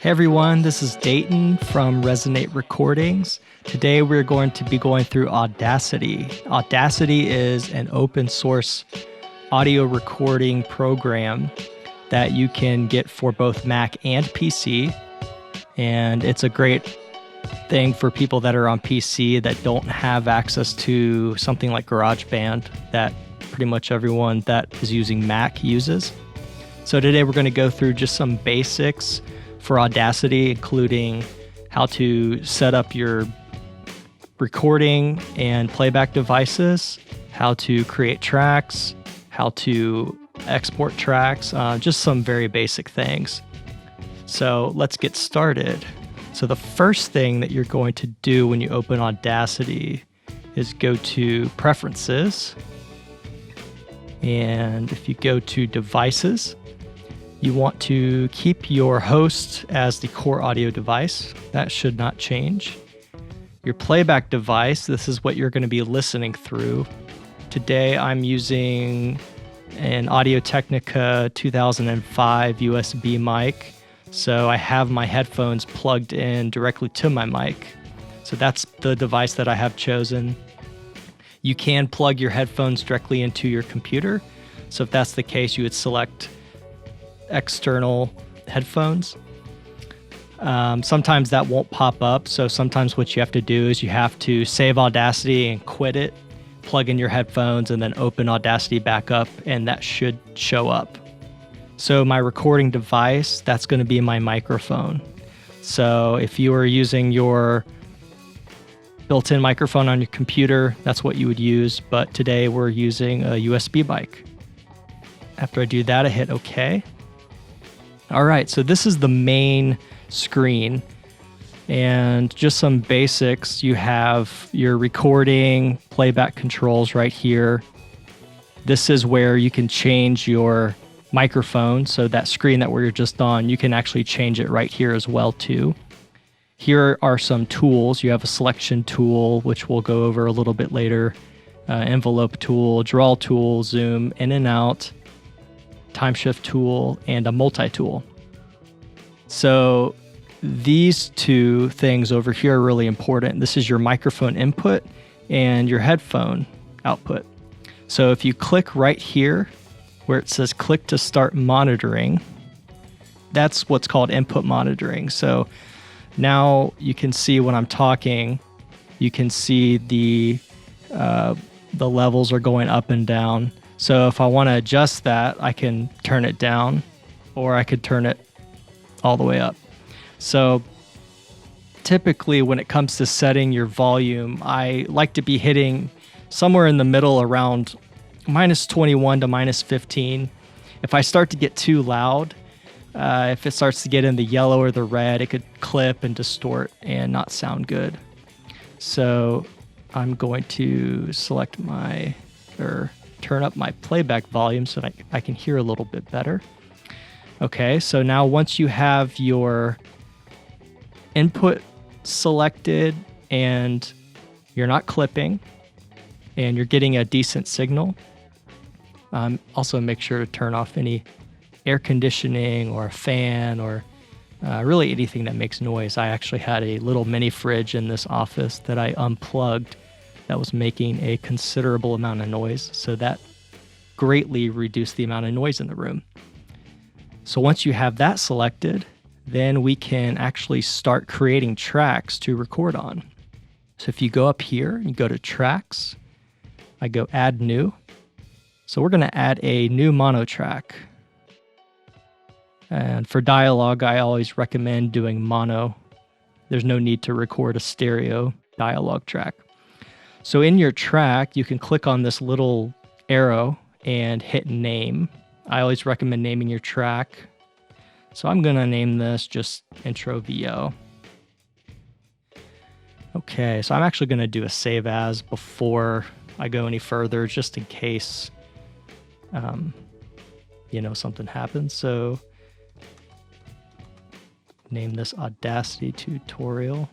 Hey everyone, this is Dayton from Resonate Recordings. Today we're going to be going through Audacity. Audacity is an open source audio recording program that you can get for both Mac and PC. And it's a great thing for people that are on PC that don't have access to something like GarageBand that pretty much everyone that is using Mac uses. So today we're going to go through just some basics for Audacity, including how to set up your recording and playback devices, how to create tracks, how to export tracks, just some very basic things. So let's get started. So the first thing that you're going to do when you open Audacity is go to Preferences. And if you go to Devices, you want to keep your host as the core audio device. That should not change. Your playback device, this is what you're going to be listening through. Today I'm using an Audio-Technica 2005 USB mic. So I have my headphones plugged in directly to my mic. So that's the device that I have chosen. You can plug your headphones directly into your computer. So if that's the case, you would select external headphones. Sometimes that won't pop up. So sometimes what you have to do is you have to save Audacity and quit it, plug in your headphones, and then open Audacity back up, and that should show up. So my recording device, that's going to be my microphone. So if you are using your built-in microphone on your computer, that's what you would use. But today we're using a USB mic. After I do that, I hit OK. All right, so this is the main screen, and just some basics. You have your recording playback controls right here. This is where you can change your microphone. So that screen that we're just on, you can actually change it right here as well too. Here are some tools. You have a selection tool, which we'll go over a little bit later, envelope tool, draw tool, zoom in and out, time shift tool, and a multi-tool. So these two things over here are really important. This is your microphone input and your headphone output. So if you click right here where it says click to start monitoring, that's what's called input monitoring. So now you can see when I'm talking, you can see the levels are going up and down. So if I want to adjust that, I can turn it down, or I could turn it all the way up. So typically when it comes to setting your volume, I like to be hitting somewhere in the middle around -21 to -15. If I start to get too loud, if it starts to get in the yellow or the red, it could clip and distort and not sound good. So I'm going to select turn up my playback volume so that I can hear a little bit better. Okay, so now once you have your input selected and you're not clipping and you're getting a decent signal, also make sure to turn off any air conditioning or a fan or really anything that makes noise. I actually had a little mini fridge in this office that I unplugged that was making a considerable amount of noise, so that greatly reduced the amount of noise in the room. So once you have that selected, then we can actually start creating tracks to record on. So if you go up here, you go to Tracks, I go Add New. So we're going to add a new mono track. And for dialogue, I always recommend doing mono. There's no need to record a stereo dialogue track. So in your track, you can click on this little arrow and hit Name. I always recommend naming your track. So I'm going to name this just Intro VO. Okay, so I'm actually going to do a save as before I go any further, just in case, something happens. So name this Audacity tutorial.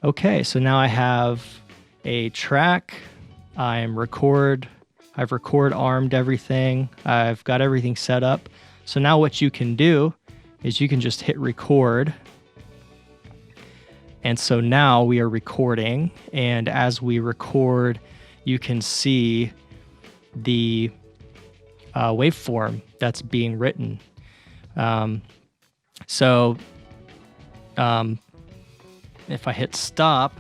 Okay, so now I have a track. I've record armed everything. I've got everything set up. So now what you can do is you can just hit record. And so now we are recording, and as we record, you can see the waveform that's being written. So if I hit stop,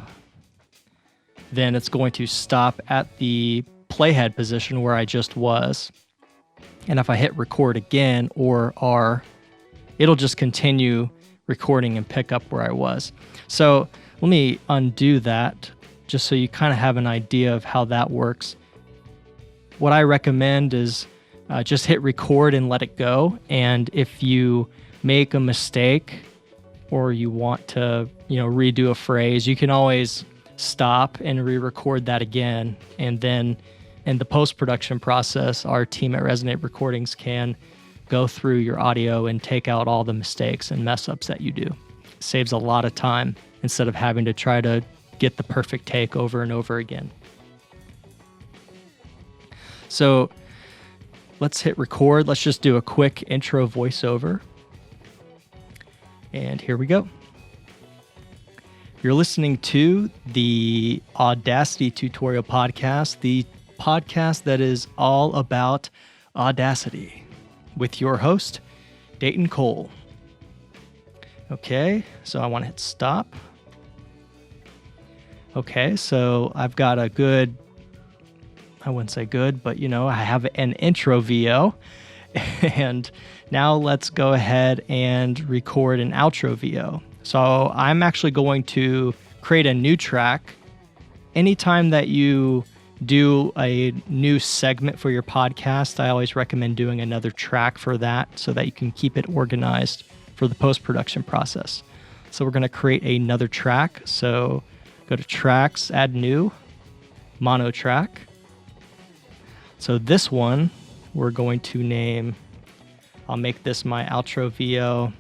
then it's going to stop at the playhead position where I just was. And if I hit record again or R, it'll just continue recording and pick up where I was. So let me undo that just so you kind of have an idea of how that works. What I recommend is just hit record and let it go. And if you make a mistake or you want to, redo a phrase, you can always stop and re-record that again. And then in the post-production process, our team at Resonate Recordings can go through your audio and take out all the mistakes and mess ups that you do. It saves a lot of time instead of having to try to get the perfect take over and over again. So let's hit record. Let's just do a quick intro voiceover. And here we go. You're listening to the Audacity tutorial podcast, the podcast that is all about Audacity, with your host, Dayton Cole. Okay, so I want to hit stop. Okay, so I've got a good, I wouldn't say good, but I have an intro VO. And now let's go ahead and record an outro VO. So I'm actually going to create a new track. Anytime that you do a new segment for your podcast, I always recommend doing another track for that so that you can keep it organized for the post-production process. So we're going to create another track. So go to tracks, add new, mono track. So this one we're going to name, I'll make this my outro VO.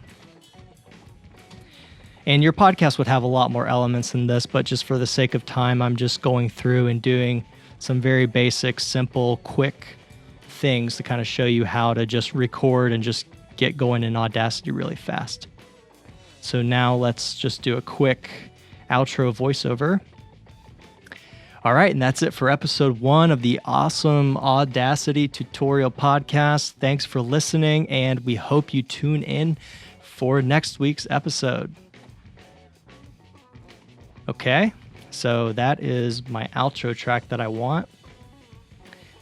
And your podcast would have a lot more elements than this, but just for the sake of time, I'm just going through and doing some very basic, simple, quick things to kind of show you how to just record and just get going in Audacity really fast. So now let's just do a quick outro voiceover. All right, and that's it for episode 1 of the awesome Audacity tutorial podcast. Thanks for listening, and we hope you tune in for next week's episode. Okay. So that is my outro track that I want.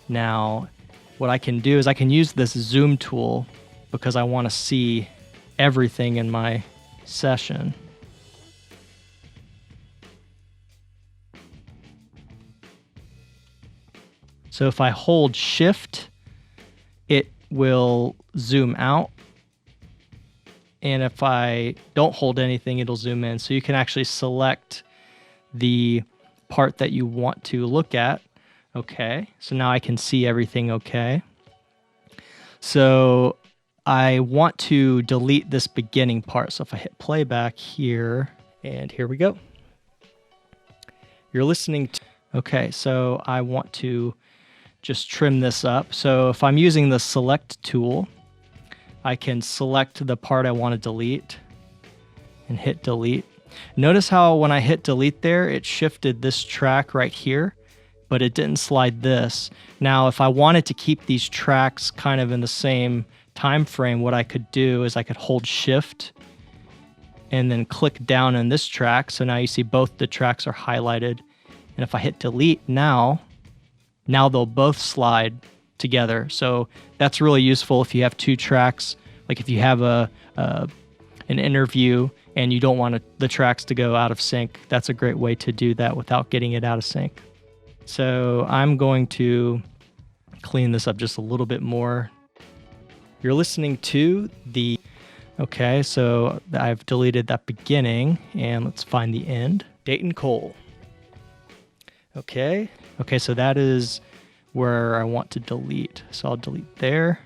Now, what I can do is I can use this zoom tool because I want to see everything in my session. So if I hold shift, it will zoom out. And if I don't hold anything, it'll zoom in. So you can actually select the part that you want to look at. Okay, so now I can see everything okay. So I want to delete this beginning part. So if I hit playback here, and here we go. You're listening to, okay, so I want to just trim this up. So if I'm using the select tool, I can select the part I want to delete and hit delete. Notice how when I hit delete there, it shifted this track right here, but it didn't slide this. Now, if I wanted to keep these tracks kind of in the same time frame, what I could do is I could hold shift and then click down on this track. So now you see both the tracks are highlighted. And if I hit delete now they'll both slide together. So that's really useful if you have two tracks. Like if you have an interview and you don't want the tracks to go out of sync, that's a great way to do that without getting it out of sync. So I'm going to clean this up just a little bit more. You're listening to the, okay, so I've deleted that beginning, and let's find the end. Dayton Cole. Okay, so that is where I want to delete. So I'll delete there.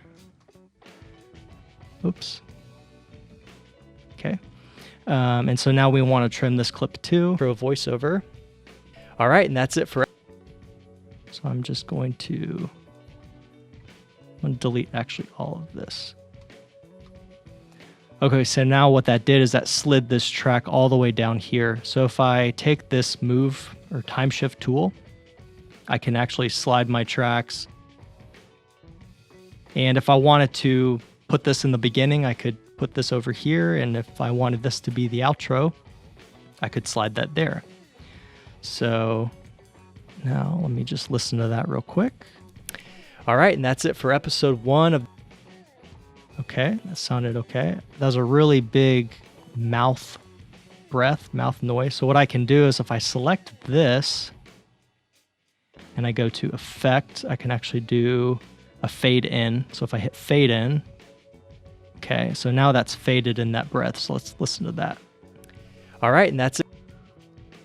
Oops. Okay. And so now we want to trim this clip too for a voiceover. All right, and that's it for. So I'm just going to delete actually all of this. Okay, so now what that did is that slid this track all the way down here. So if I take this move or time shift tool, I can actually slide my tracks. And if I wanted to put this in the beginning, I could put this over here. And if I wanted this to be the outro, I could slide that there. So now let me just listen to that real quick. All right, and that's it for episode 1 of... Okay, that sounded okay. That was a really big mouth noise. So what I can do is if I select this and I go to effect, I can actually do a fade in. So if I hit fade in, okay, so now that's faded in that breath. So let's listen to that. All right, and that's it.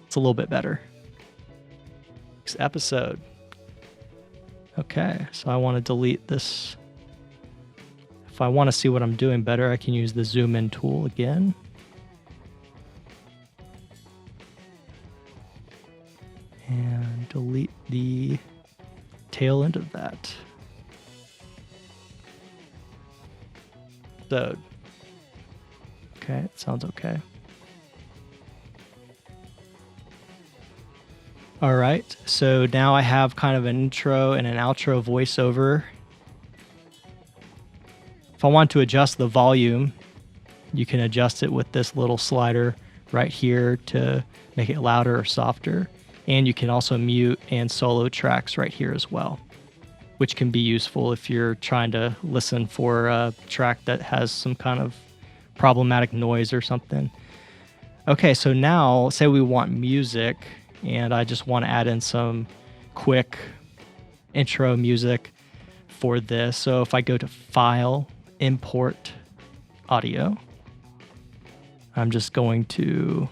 It's a little bit better. Next episode. Okay, so I want to delete this. If I want to see what I'm doing better, I can use the zoom in tool again. And delete the tail end of that. So, okay, it sounds okay. All right, so now I have kind of an intro and an outro voiceover. If I want to adjust the volume, you can adjust it with this little slider right here to make it louder or softer. And you can also mute and solo tracks right here as well, which can be useful if you're trying to listen for a track that has some kind of problematic noise or something. Okay, so now say we want music and I just want to add in some quick intro music for this. So if I go to File, Import Audio, I'm just going to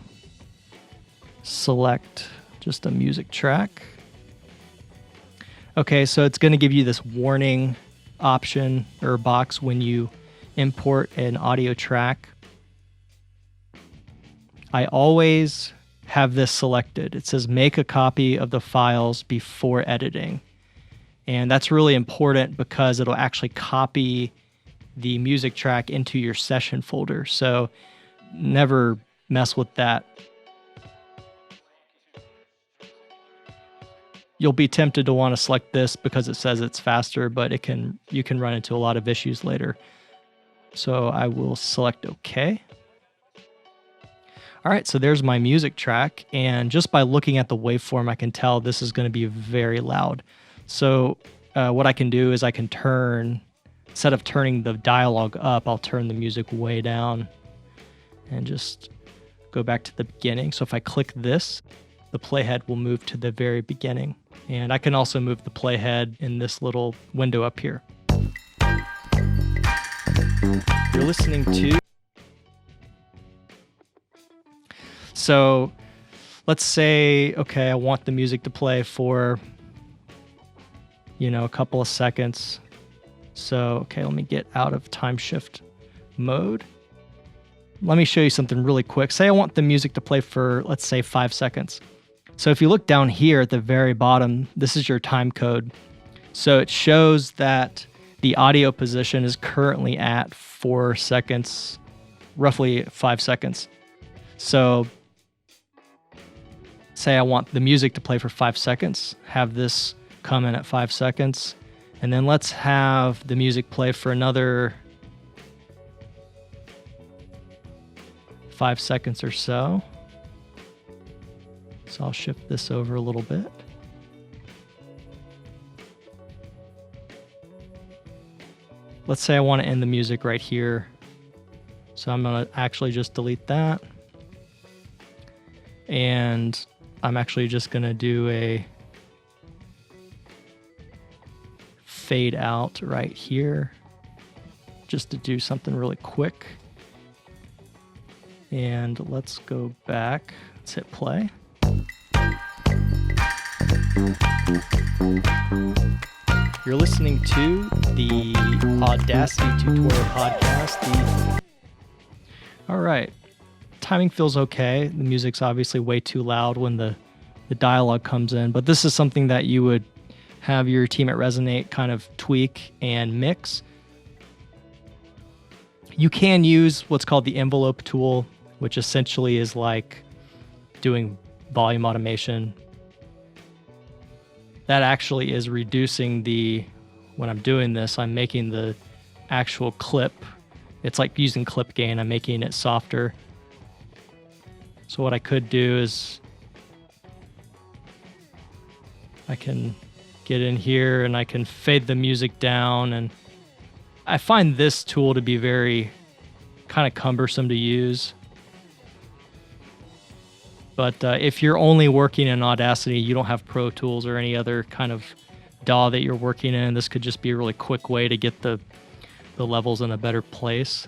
select just a music track. Okay, so it's going to give you this warning option or box when you import an audio track. I always have this selected. It says make a copy of the files before editing. And that's really important because it'll actually copy the music track into your session folder. So never mess with that. You'll be tempted to want to select this because it says it's faster, but you can run into a lot of issues later. So I will select OK. All right, so there's my music track. And just by looking at the waveform, I can tell this is going to be very loud. So what I can do is I can turn, instead of turning the dialogue up, I'll turn the music way down and just go back to the beginning. So if I click this, the playhead will move to the very beginning. And I can also move the playhead in this little window up here. You're listening to... So let's say, okay, I want the music to play for, a couple of seconds. So, okay, let me get out of time shift mode. Let me show you something really quick. Say I want the music to play for, let's say, 5 seconds. So if you look down here at the very bottom, this is your time code. So it shows that the audio position is currently at 4 seconds, roughly 5 seconds. So say I want the music to play for 5 seconds, have this come in at 5 seconds, and then let's have the music play for another 5 seconds or so. So I'll shift this over a little bit. Let's say I want to end the music right here. So I'm going to actually just delete that. And I'm actually just going to do a fade out right here just to do something really quick. And let's go back. Let's hit play. You're listening to the Audacity tutorial podcast. All right. Timing feels okay. The music's obviously way too loud when the dialogue comes in, but this is something that you would have your team at Resonate kind of tweak and mix. You can use what's called the envelope tool, which essentially is like doing volume automation. That actually is reducing when I'm doing this, I'm making the actual clip. It's like using clip gain. I'm making it softer. So what I could do is I can get in here and I can fade the music down. And I find this tool to be very kind of cumbersome to use. But if you're only working in Audacity, you don't have Pro Tools or any other kind of DAW that you're working in, this could just be a really quick way to get the levels in a better place.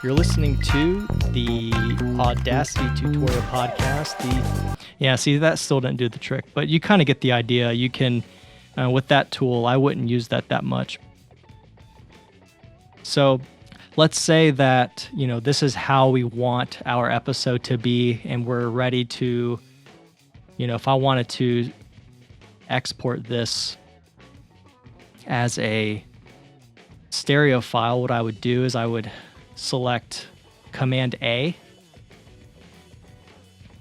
You're listening to the Audacity tutorial podcast. See, that still didn't do the trick, but you kind of get the idea. You can, with that tool, I wouldn't use that much. So let's say that, this is how we want our episode to be, and we're ready to, if I wanted to export this as a stereo file, what I would do is I would select Command A,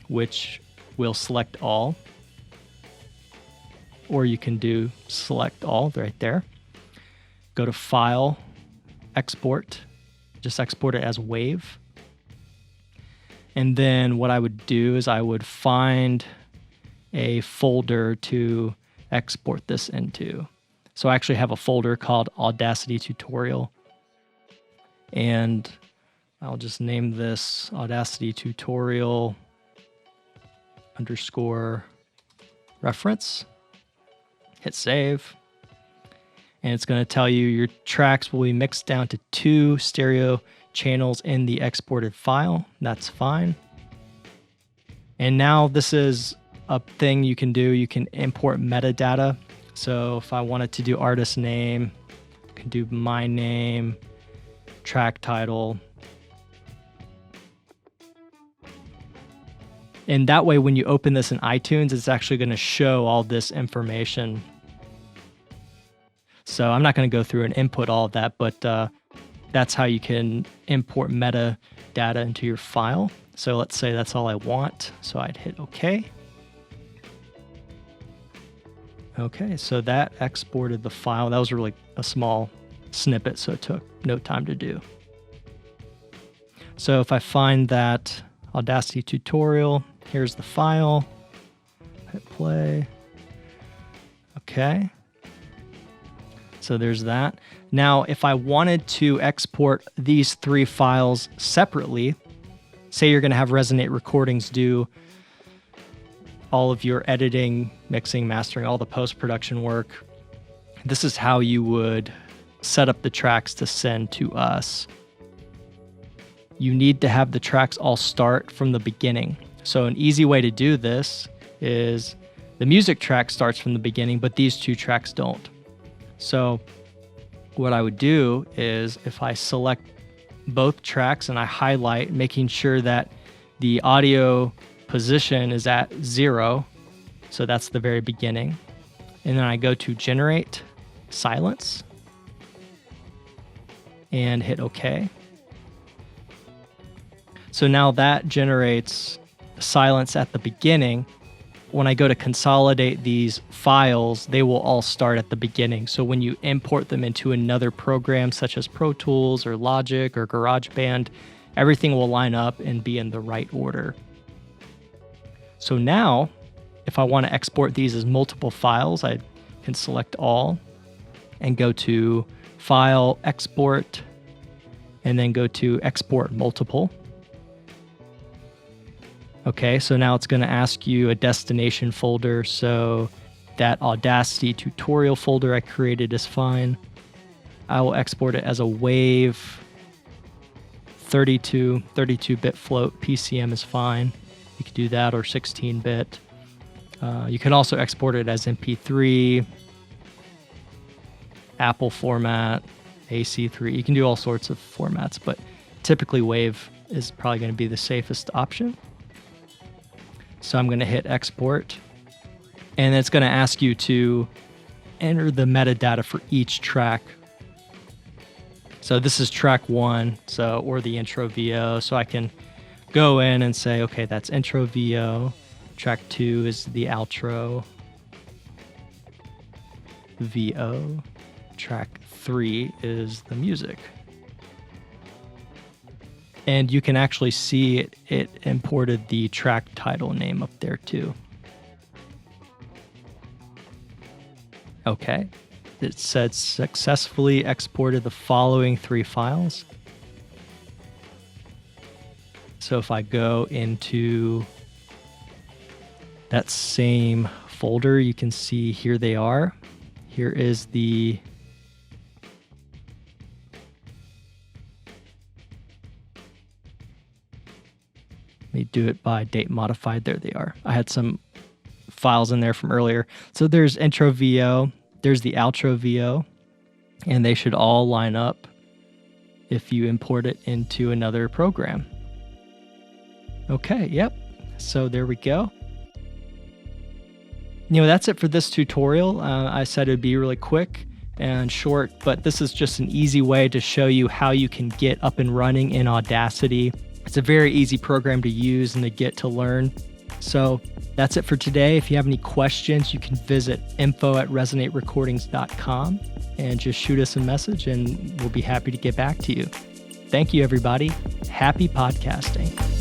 which will select all, or you can do select all right there. Go to File, Export, just export it as WAV. And then what I would do is I would find a folder to export this into. So I actually have a folder called Audacity Tutorial. And I'll just name this Audacity Tutorial _reference. Hit save. And it's going to tell you your tracks will be mixed down to 2 stereo channels in the exported file. That's fine. And now this is a thing you can do. You can import metadata. So if I wanted to do artist name, I can do my name, track title. And that way, when you open this in iTunes, it's actually going to show all this information. So I'm not going to go through and input all of that, but that's how you can import metadata into your file. So let's say that's all I want. So I'd hit OK. Okay, so that exported the file. That was really a small snippet, so it took no time to do. So if I find that Audacity tutorial, here's the file. Hit play. Okay. So there's that. Now, if I wanted to export these 3 files separately, say you're going to have Resonate Recordings do all of your editing, mixing, mastering, all the post-production work, this is how you would set up the tracks to send to us. You need to have the tracks all start from the beginning. So an easy way to do this is the music track starts from the beginning, but these 2 tracks don't. So what I would do is if I select both tracks and I highlight, making sure that the audio position is at 0, so that's the very beginning. And then I go to Generate Silence and hit OK. So now that generates silence at the beginning. When I go to consolidate these files, they will all start at the beginning. So when you import them into another program such as Pro Tools or Logic or GarageBand, everything will line up and be in the right order. So now, if I want to export these as multiple files, I can select all and go to File, Export, and then go to Export Multiple. Okay, so now it's going to ask you a destination folder. So that Audacity tutorial folder I created is fine. I will export it as a WAV 32-bit float. PCM is fine. You can do that, or 16-bit. You can also export it as MP3, Apple format, AC3. You can do all sorts of formats, but typically WAV is probably going to be the safest option. So I'm going to hit export, and it's going to ask you to enter the metadata for each track. So this is track 1, or the intro VO. So I can go in and say, okay, that's intro VO. Track 2 is the outro VO. Track 3 is the music. And you can actually see it imported the track title name up there too. Okay. It said successfully exported the following 3 files. So if I go into that same folder, you can see here they are. Here is the let me do it by date modified. There they are. I had some files in there from earlier. So there's intro VO, there's the outro VO, and they should all line up if you import it into another program. Okay, yep. So there we go. That's it for this tutorial. I said it'd be really quick and short, but this is just an easy way to show you how you can get up and running in Audacity. It's a very easy program to use and to get to learn. So that's it for today. If you have any questions, you can visit info@resonaterecordings.com and just shoot us a message and we'll be happy to get back to you. Thank you, everybody. Happy podcasting.